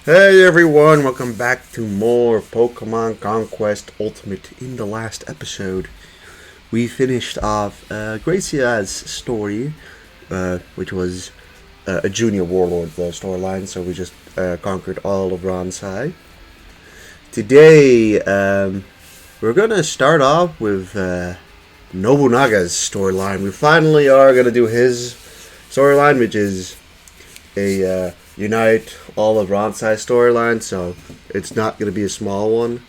Hey everyone, welcome back to more Pokemon Conquest Ultimate. In the last episode, we finished off Gracia's story, which was a junior warlord storyline, so we just conquered all of Ronsai. Today, we're gonna start off with Nobunaga's storyline. We finally are gonna do his storyline, which is a unite all of Ronsai storyline, so it's not going to be a small one.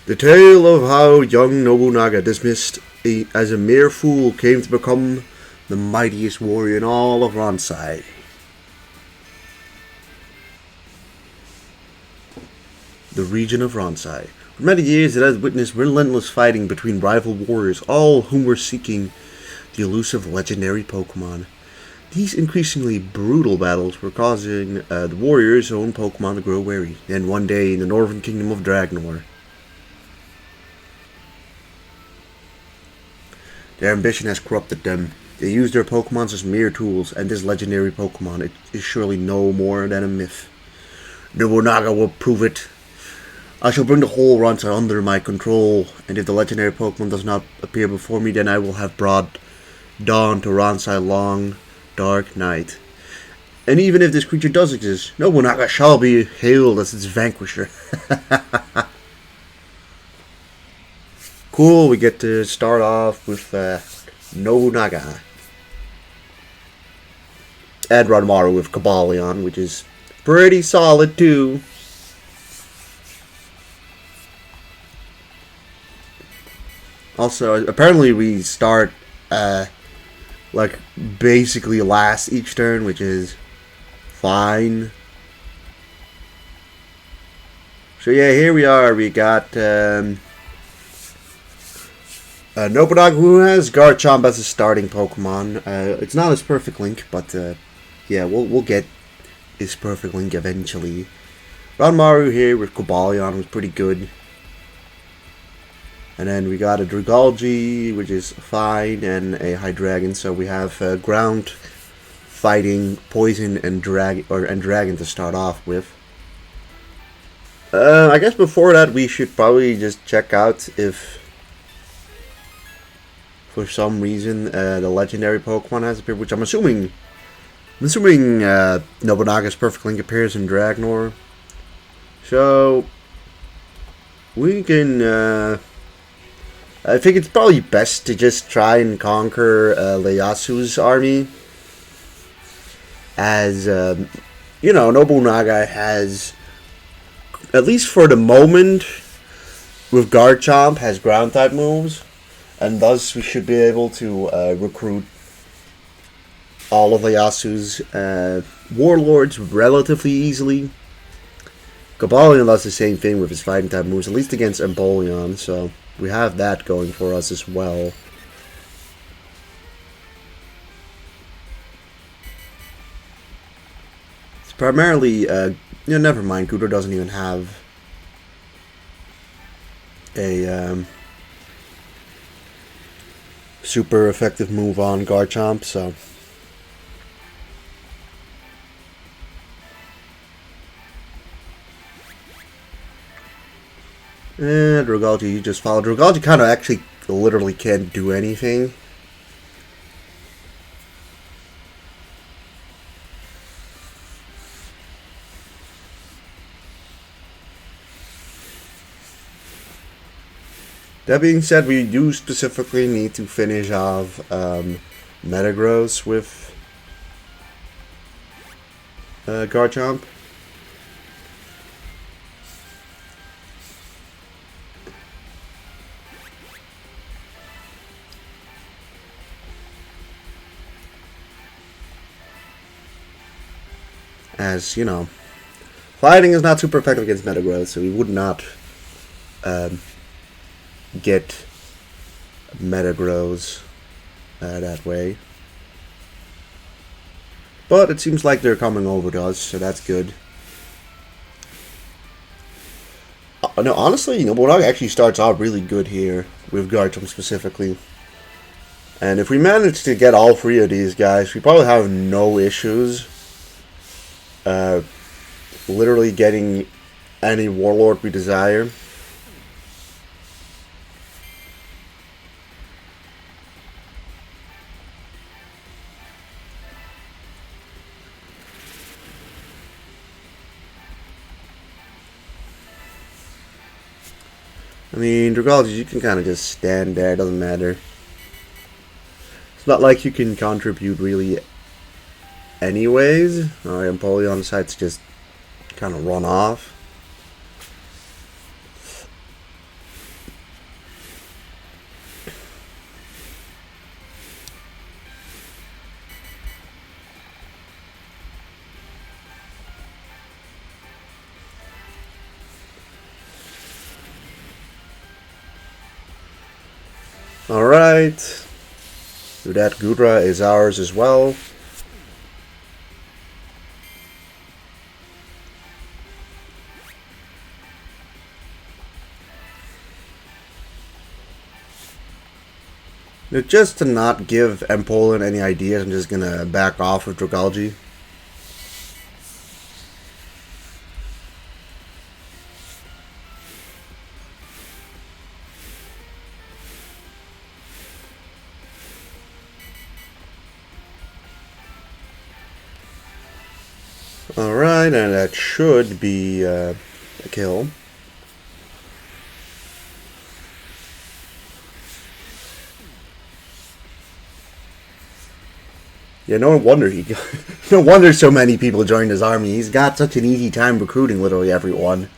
The tale of how young Nobunaga, dismissed as a mere fool, came to become the mightiest warrior in all of Ronsai. The region of Ronsai. For many years it has witnessed relentless fighting between rival warriors, all whom were seeking the elusive legendary Pokemon. These increasingly brutal battles were causing the warriors' own Pokemon to grow wary. And one day, in the northern kingdom of Dragnor, their ambition has corrupted them. They use their Pokemons as mere tools, and this legendary Pokemon is surely no more than a myth. Nobunaga will prove it. I shall bring the whole Ronsai under my control, and if the legendary Pokemon does not appear before me, then I will have brought dawn to Ronsai long dark night. And even if this creature does exist, Nobunaga shall be hailed as its vanquisher. Cool, we get to start off with Nobunaga. And Ranmaru with Cobalion, which is pretty solid too. Also, apparently we start like basically last each turn, which is fine. So yeah, here we are. We got Nobunaga, who has Garchomp as a starting Pokemon. It's not his perfect link, but yeah, we'll get his perfect link eventually. Ranmaru here with Cobalion was pretty good. And then we got a Dragalge, which is fine, and a Hydreigon. So we have ground fighting, poison, and dragon to start off with. I guess before that we should probably just check out if, for some reason, the legendary Pokemon has appeared, which I'm assuming Nobunaga's Perfect Link appears in Dragnor. So we can. I think it's probably best to just try and conquer Ieyasu's army. As, Nobunaga has, at least for the moment, with Garchomp, has ground-type moves. And thus we should be able to recruit all of Ieyasu's warlords relatively easily. Cobalion does the same thing with his fighting-type moves, at least against Empoleon, so we have that going for us as well. It's primarily, never mind, Kudo doesn't even have a super effective move on Garchomp, so. And Dragalge, you just follow. Dragalge kind of actually literally can't do anything. That being said, we do specifically need to finish off Metagross with Garchomp. As, fighting is not super effective against Metagross, so we would not get Metagross that way. But it seems like they're coming over to us, so that's good. No, honestly, Nobunaga actually starts out really good here with Garchomp specifically. And if we manage to get all three of these guys, we probably have no issues literally getting any warlord we desire. I mean, regardless, you can kind of just stand there, doesn't matter. It's not like you can contribute really anyways. Alright, Empoleon decides to just kind of run off. Alright. So that Gudra is ours as well. Now, just to not give Empoleon any ideas, I'm just gonna back off with Dragalge. Alright, and that should be a kill. Yeah, no wonder no wonder so many people joined his army. He's got such an easy time recruiting literally everyone.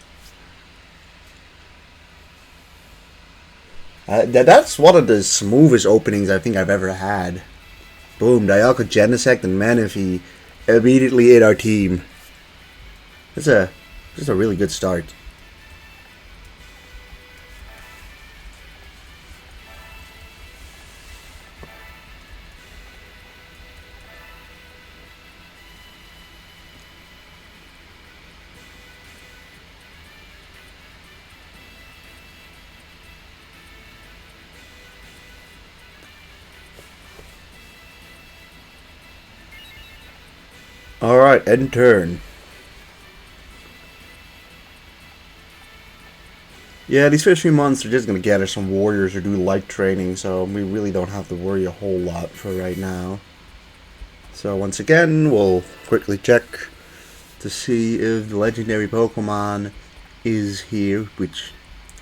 That's one of the smoothest openings I think I've ever had. Boom, Dialga, Genesect, and Manaphy immediately in our team. That's a really good start. Alright, end turn. Yeah, these first few months are just going to gather some warriors or do light training, so we really don't have to worry a whole lot for right now. So once again, we'll quickly check to see if the legendary Pokemon is here, which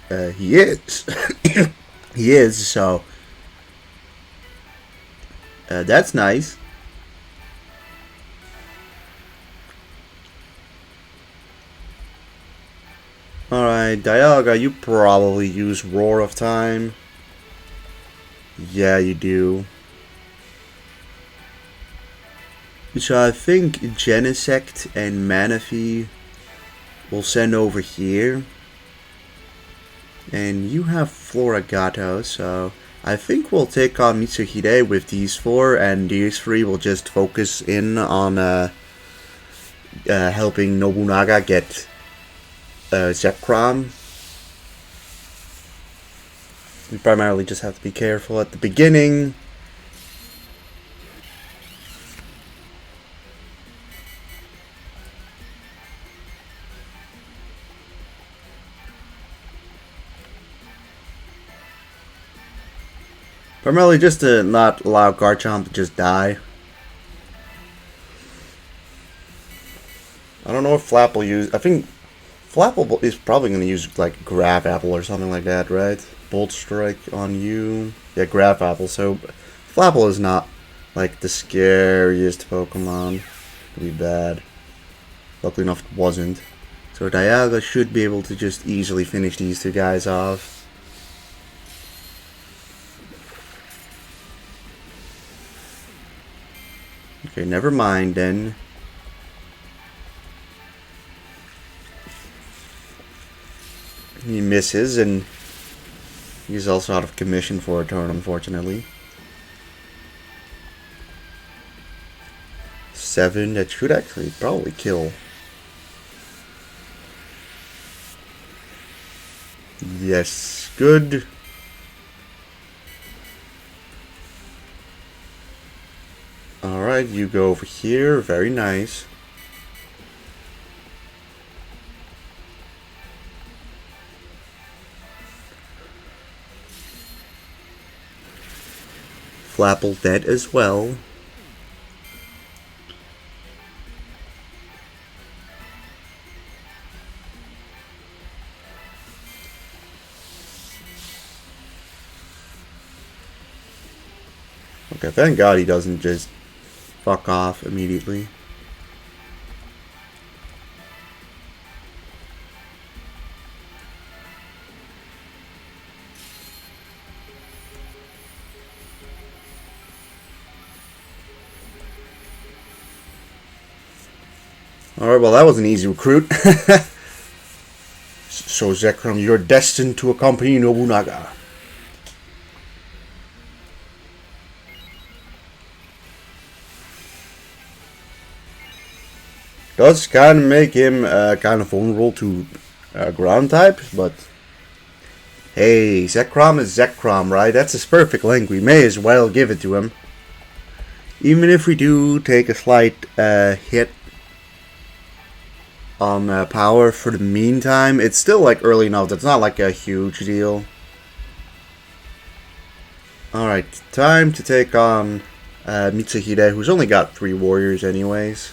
he is. He is, so that's nice. Alright, Dialga, you probably use Roar of Time. Yeah, you do. So I think Genesect and Manaphy will send over here. And you have Floragato, so I think we'll take on Mitsuhide with these four, and these three will just focus in on helping Nobunaga get Zekrom. We primarily just have to be careful at the beginning. Primarily just to not allow Garchomp to just die. I don't know if Flap will use... I think Flapple is probably going to use like Grab Apple or something like that, right? Bolt Strike on you. Yeah, Grab Apple. So Flapple is not like the scariest Pokemon. It'll be bad. Luckily enough it wasn't. So Dialga should be able to just easily finish these two guys off. Okay, never mind then. He misses, and he's also out of commission for a turn, unfortunately. 7, that should actually probably kill. Yes, good. Alright, you go over here, very nice. Flapple dead as well. Okay, thank God he doesn't just fuck off immediately. Alright, well that was an easy recruit. So Zekrom, you're destined to accompany Nobunaga. Does kind of make him kind of vulnerable to ground types, but hey, Zekrom is Zekrom, right? That's his perfect link. We may as well give it to him. Even if we do take a slight hit on power for the meantime, it's still like early enough. That's not like a huge deal. Alright, time to take on Mitsuhide, who's only got 3 warriors anyways.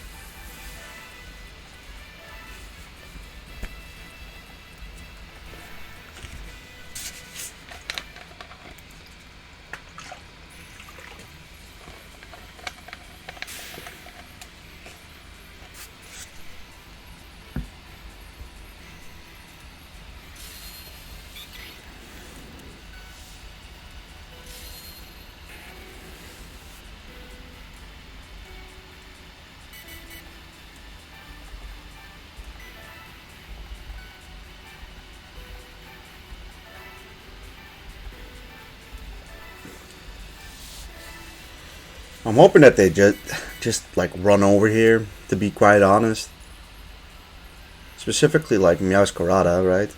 I'm hoping that they just like run over here, to be quite honest. Specifically like Meowscarada, right?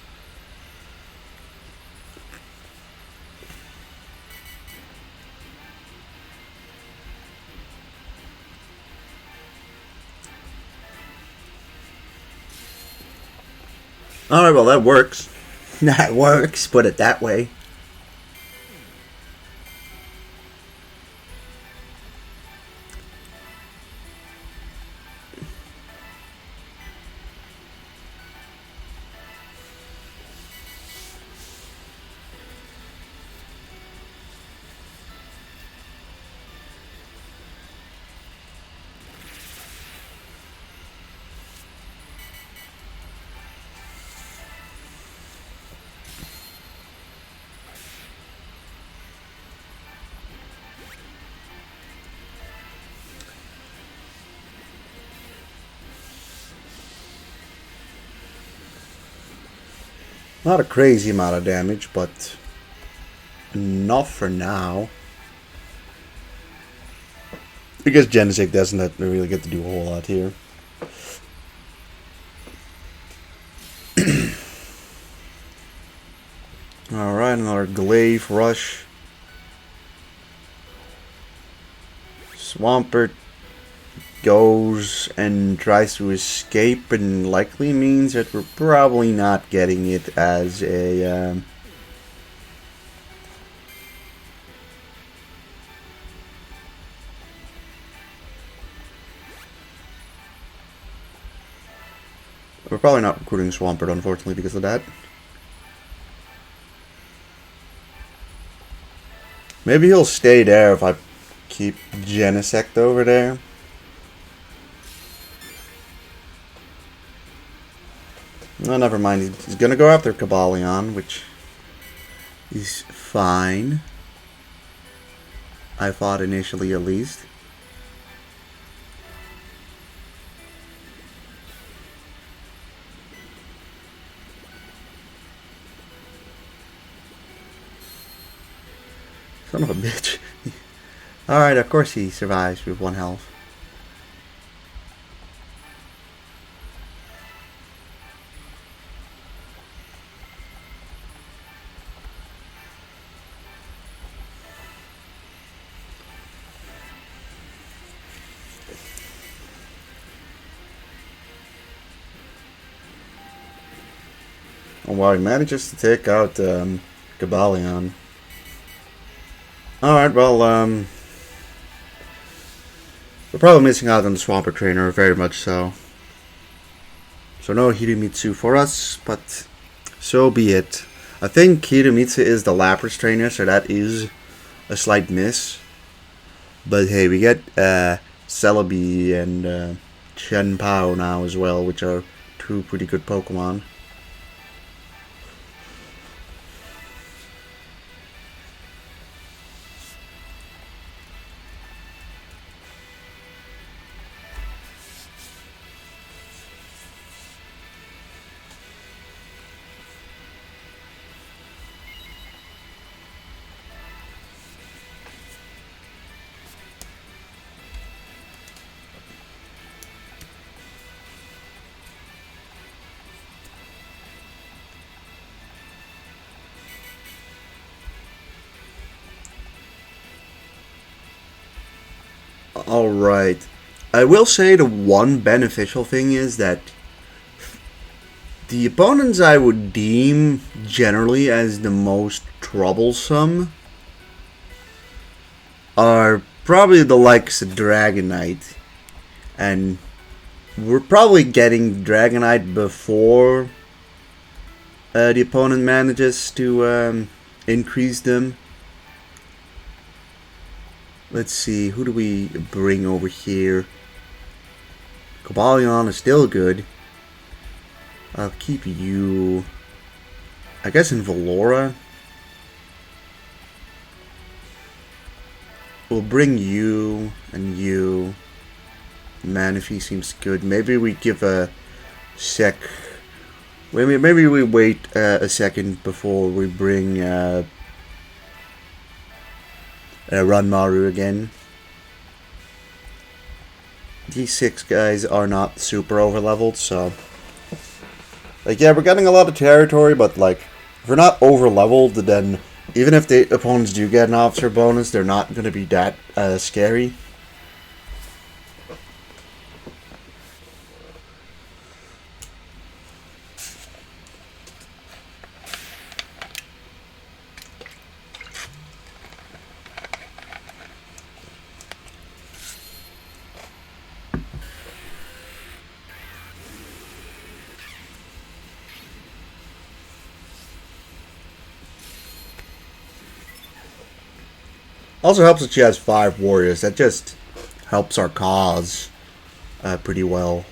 Alright, well that works. That works, put it that way. Not a crazy amount of damage, but enough for now. Because Genesect doesn't really get to do a whole lot here. Alright, another Glaive Rush. Swampert goes and tries to escape, and likely means that we're probably not getting it as a we're probably not recruiting Swampert, unfortunately, because of that. Maybe he'll stay there if I keep Genesect over there. No, never mind. He's gonna go after Cobalion, which is fine. I thought initially, at least. Son of a bitch. Alright, of course he survives with 1 health. Oh wow, he manages to take out Cobalion. Alright, well, We're probably missing out on the Swampert Trainer, very much so. So no Hirumitsu for us, but so be it. I think Hirumitsu is the Lapras Trainer, so that is a slight miss. But hey, we get Celebi and Shenpao now as well, which are two pretty good Pokemon. Alright. I will say the one beneficial thing is that the opponents I would deem generally as the most troublesome are probably the likes of Dragonite. And we're probably getting Dragonite before the opponent manages to increase them. Let's see, who do we bring over here? Cobalion is still good. I'll keep you, I guess, in Valora. We'll bring you and you. Manaphy seems good. Maybe we give a sec. Maybe we wait a second before we bring Ranmaru again. These 6 guys are not super overleveled, so like, yeah, we're getting a lot of territory, but like, if we're not overleveled, then even if the opponents do get an officer bonus, they're not going to be that scary. Also helps that she has 5 warriors. That just helps our cause pretty well.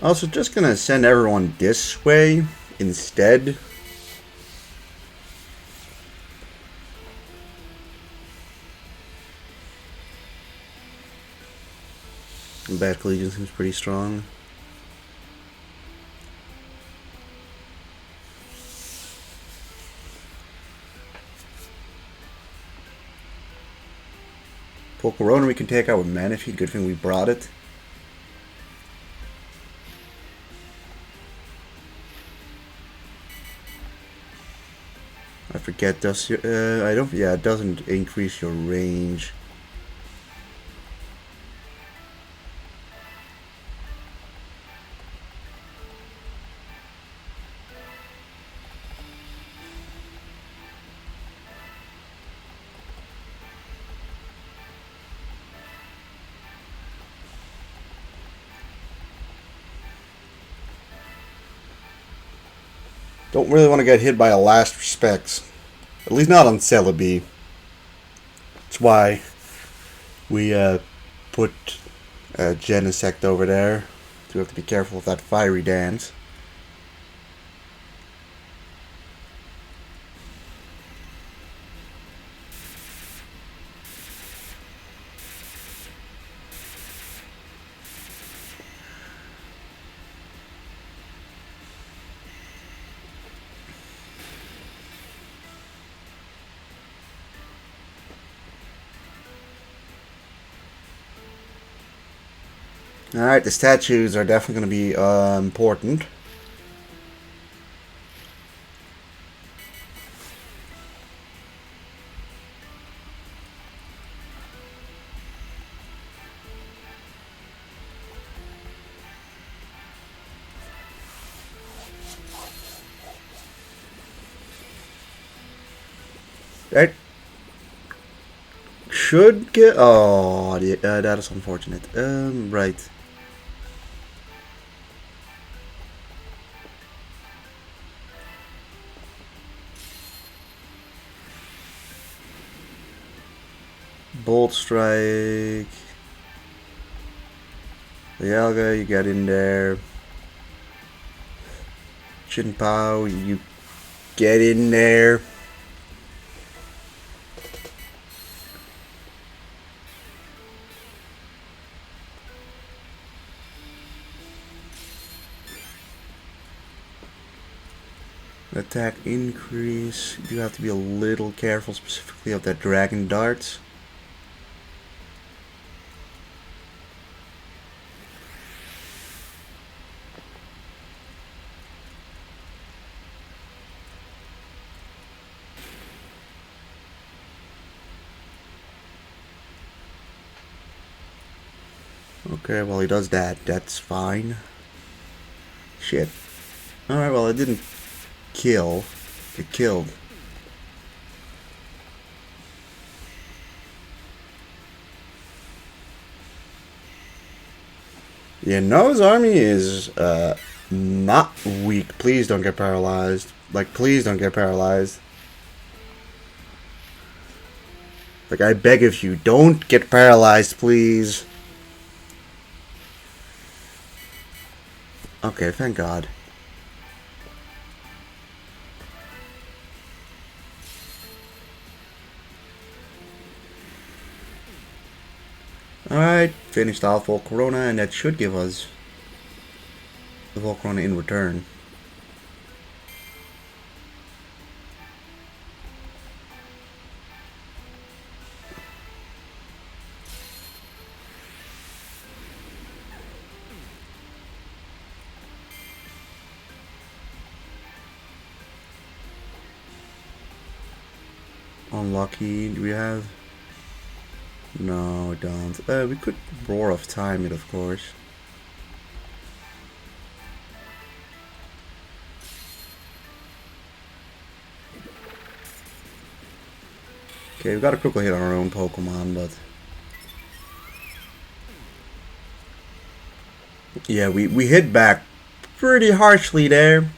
Also, just gonna send everyone this way instead. Bad Legion seems pretty strong. Pokerona we can take out with Manaphy. Good thing we brought it. I forget, does I don't, yeah, it doesn't increase your range. Don't really want to get hit by a last respects. At least not on Celebi. That's why we put Genesect over there. So we have to be careful with that fiery dance. Alright, the statues are definitely going to be important. should get... Oh, yeah, that is unfortunate. Right. Bolt Strike. Dialga, you get in there. Chin Pao, you get in there. Attack increase. You do have to be a little careful specifically of that dragon darts. Okay, well he does that. That's fine. Shit. Alright, well it didn't kill. It killed. Yeah, Noah's army is not weak. Please don't get paralyzed. Like, please don't get paralyzed. Like, I beg of you, don't get paralyzed, please. Okay, thank God. Alright, finished off Volcarona, and that should give us the Volcarona in return. Unlucky, do we have? No, we don't. We could Roar of Time it, of course. Okay, we got a critical hit on our own Pokemon, but... Yeah, we hit back pretty harshly there.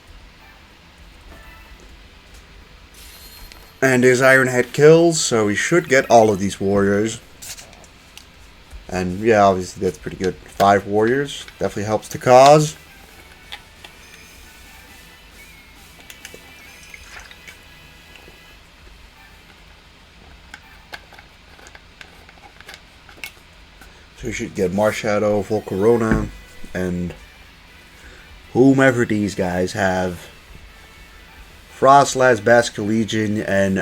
And his Iron Head kills, so we should get all of these warriors. And yeah, obviously that's pretty good. 5 warriors. Definitely helps the cause. So we should get Marshadow, Volcarona, and whomever these guys have. Frostlass, Basculegion, and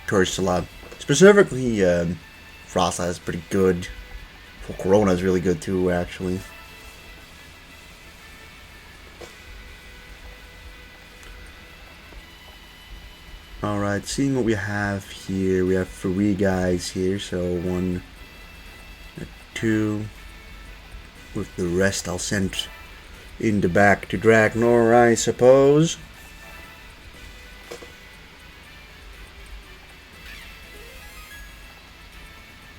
Torstula. Specifically, Frostlass is pretty good. Volcarona is really good too, actually. Alright, seeing what we have here, we have 3 guys here, so 1, 2. With the rest I'll send in the back to Dragnor, I suppose.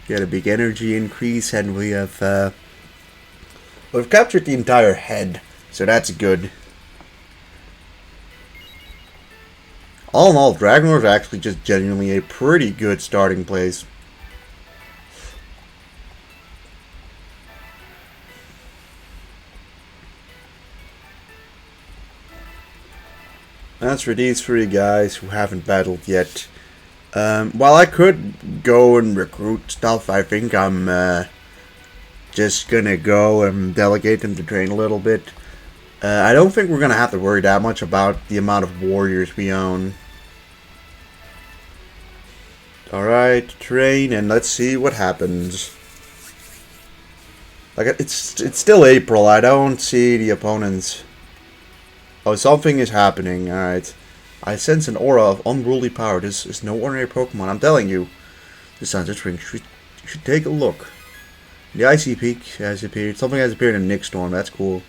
Get a big energy increase, and we have we've captured the entire head, so that's good. All in all, Dragnor is actually just genuinely a pretty good starting place. That's for these 3 guys who haven't battled yet. While I could go and recruit stuff, I think I'm just gonna go and delegate them to train a little bit. I don't think we're gonna have to worry that much about the amount of warriors we own. Alright, train, and let's see what happens. Like, it's still April, I don't see the opponents. Oh, something is happening, alright. I sense an aura of unruly power. This is no ordinary Pokemon, I'm telling you. This sounds interesting. You should take a look. The Icy Peak has appeared. Something has appeared in Nick Storm, that's cool.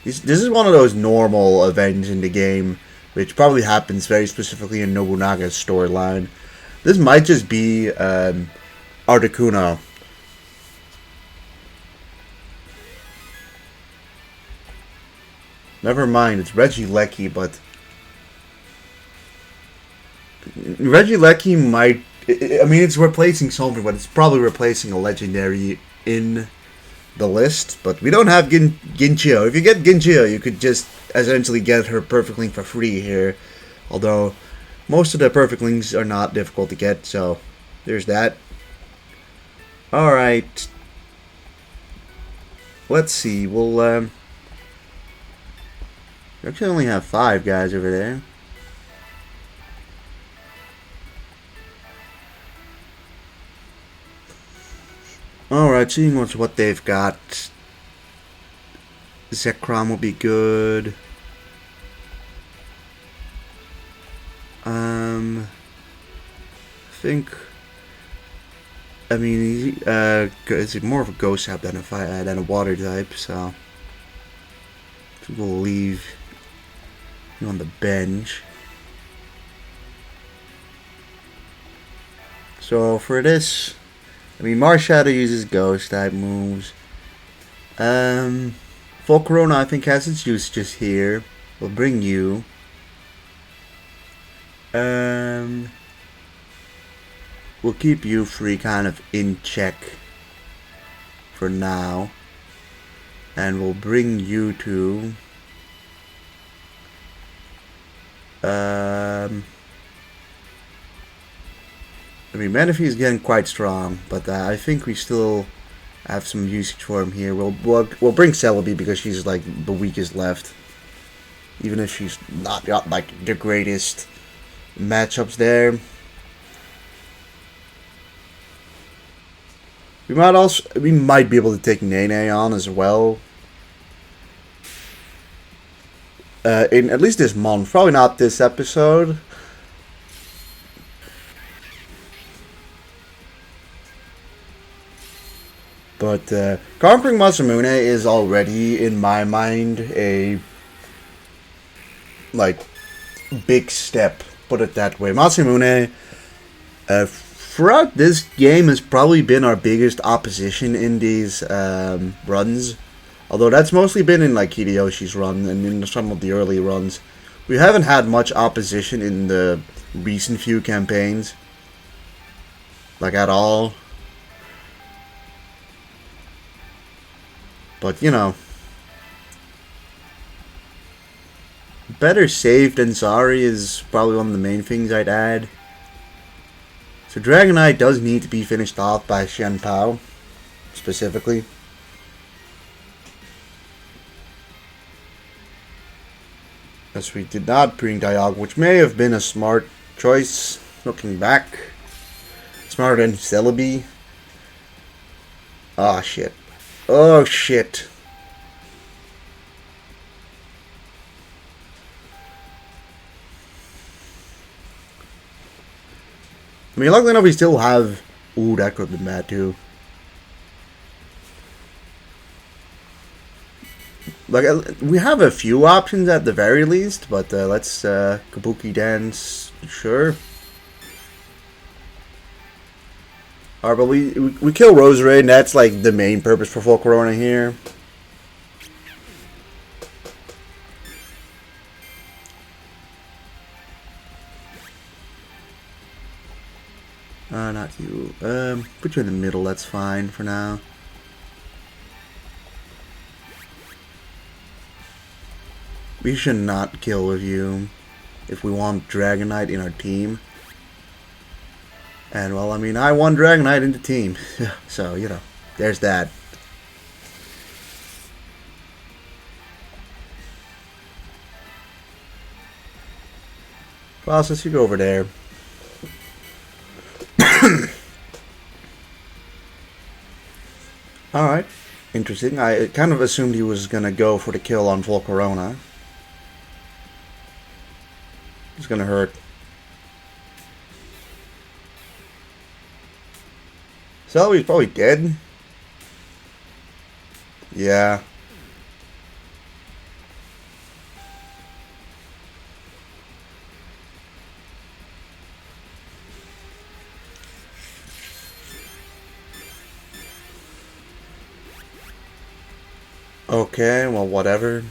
This is one of those normal events in the game, which probably happens very specifically in Nobunaga's storyline. This might just be Articuno. Never mind, it's Regieleki, but Regieleki might. I mean, it's replacing something, but it's probably replacing a legendary in the list. But we don't have Ginchio. If you get Ginchio, you could just essentially get her Perfect Link for free here. Although most of the Perfect Links are not difficult to get, so there's that. Alright. Let's see. We'll we actually only have 5 guys over there. Alright, seeing what they've got. Zekrom will be good. I think. I mean, it's more of a ghost type than a water type, so we'll leave you on the bench. So for this, I mean, Marshadow uses ghost type moves. Volcarona, I think, has its use just here. We'll bring you. We'll keep you free, kind of in check for now, and we'll bring you to. I mean, Manaphy is getting quite strong, but I think we still have some usage for him here. We'll bring Celebi because she's like the weakest left, even if she's not got like the greatest matchups there. We might be able to take Nene on as well. In at least this month, probably not this episode. But conquering Masamune is already, in my mind, a big step. Put it that way. Masamune, throughout this game, has probably been our biggest opposition in these runs. Although that's mostly been in like Hideyoshi's run and in some of the early runs. We haven't had much opposition in the recent few campaigns. Like at all. But, you know, better safe than sorry is probably one of the main things I'd add. So Dragonite does need to be finished off by Shen Pao, specifically. As we did not bring Dialga, which may have been a smart choice, looking back. Smarter than Celebi. Ah, shit. Oh, shit. I mean, luckily enough, we still have... Ooh, that could have been bad, too. Like, we have a few options at the very least, but let's... Kabuki Dance, sure. Alright, but we kill Roserade, and that's like the main purpose for Volcarona here. Not you. Put you in the middle, that's fine for now. We should not kill with you if we want Dragonite in our team. And, well, I mean, I won Dragonite in the team. So, you know, there's that. Process, you go over there. Alright. Interesting. I kind of assumed he was going to go for the kill on Volcarona. It's going to hurt. Celebi's probably dead. Yeah. Okay, well, whatever.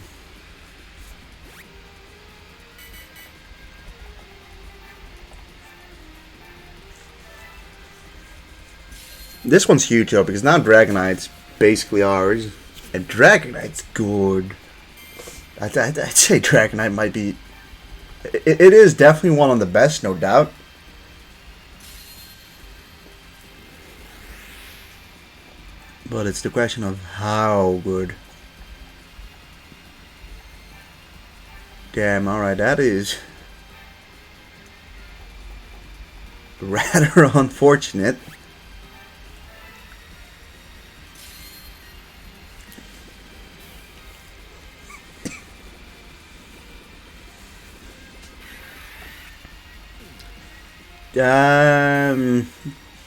This one's huge though, because now Dragonite's basically ours. And Dragonite's good. I'd say Dragonite might be... It is definitely one of the best, no doubt. But it's the question of how good. Damn, alright, that is rather unfortunate.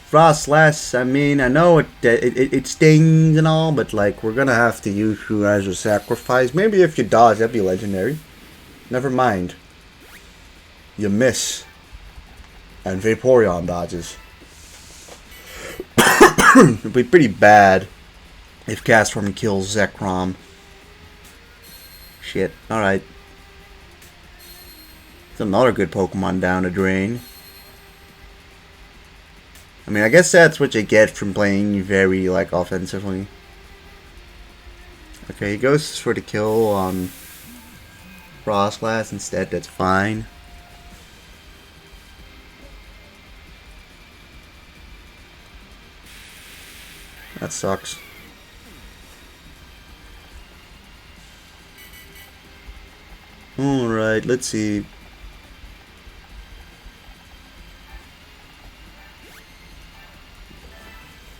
Frostlass, I mean, I know it stings and all, but like, we're gonna have to use you as a sacrifice. Maybe if you dodge, that'd be legendary. Never mind. You miss. And Vaporeon dodges. It'd be pretty bad if Castform kills Zekrom. Shit. Alright. It's another good Pokemon down the drain. I mean, I guess that's what you get from playing very, like, offensively. Okay, he goes for the kill on Frostlass instead, that's fine. That sucks. Alright, let's see.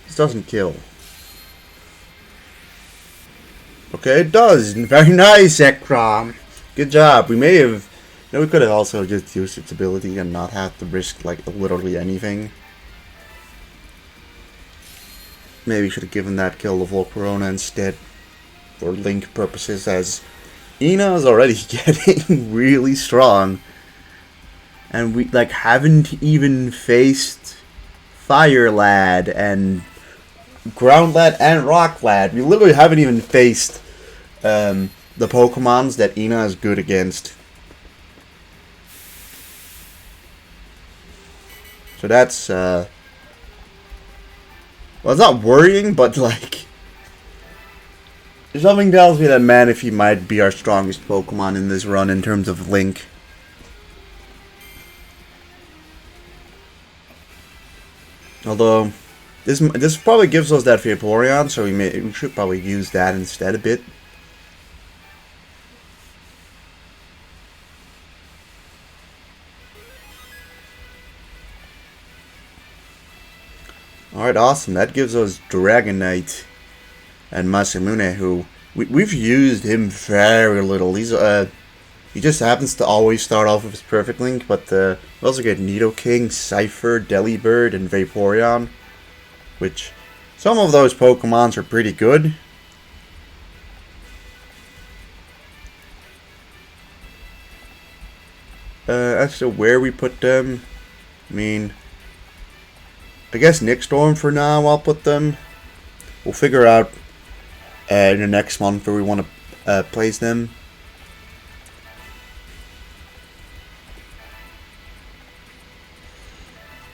This doesn't kill. Okay, it does. Very nice, Zekrom. Good job. We may have... You know, we could have also just used its ability and not have to risk, like, literally anything. Maybe should have given that kill to Volcarona instead. For Link purposes, as Ina is already getting really strong. And we, like, haven't even faced Fire Lad and Ground Lad and Rock Lad. We literally haven't even faced the Pokemons that Ina is good against. So that's, well, it's not worrying, but, like, something tells me that Manaphy might be our strongest Pokemon in this run in terms of Link. Although, this probably gives us that Vaporeon, so we should probably use that instead a bit. Alright, awesome. That gives us Dragonite and Masamune, who we've used him very little. He just happens to always start off with his Perfect Link, but we also get Nidoking, Cypher, Delibird, and Vaporeon, which some of those Pokemons are pretty good. As to where we put them, I mean, I guess Nick Storm for now. I'll put them. We'll figure out in the next month where we want to place them.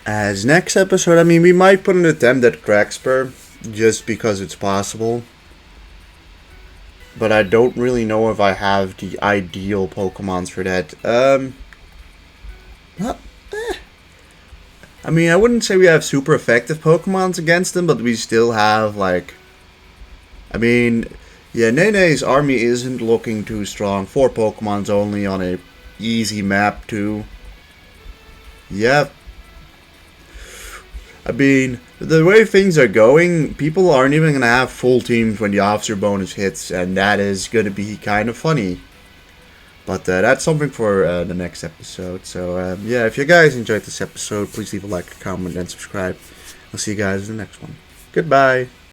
As next episode, I mean, we might put an attempt at Crackspur just because it's possible. But I don't really know if I have the ideal Pokemons for that. I mean, I wouldn't say we have super effective Pokemons against them, but we still have, like... I mean, yeah, Nene's army isn't looking too strong. 4 Pokemons only on a easy map, too. Yep. I mean, the way things are going, people aren't even going to have full teams when the officer bonus hits, and that is going to be kind of funny. But that's something for the next episode. So, yeah, if you guys enjoyed this episode, please leave a like, a comment, and subscribe. I'll see you guys in the next one. Goodbye.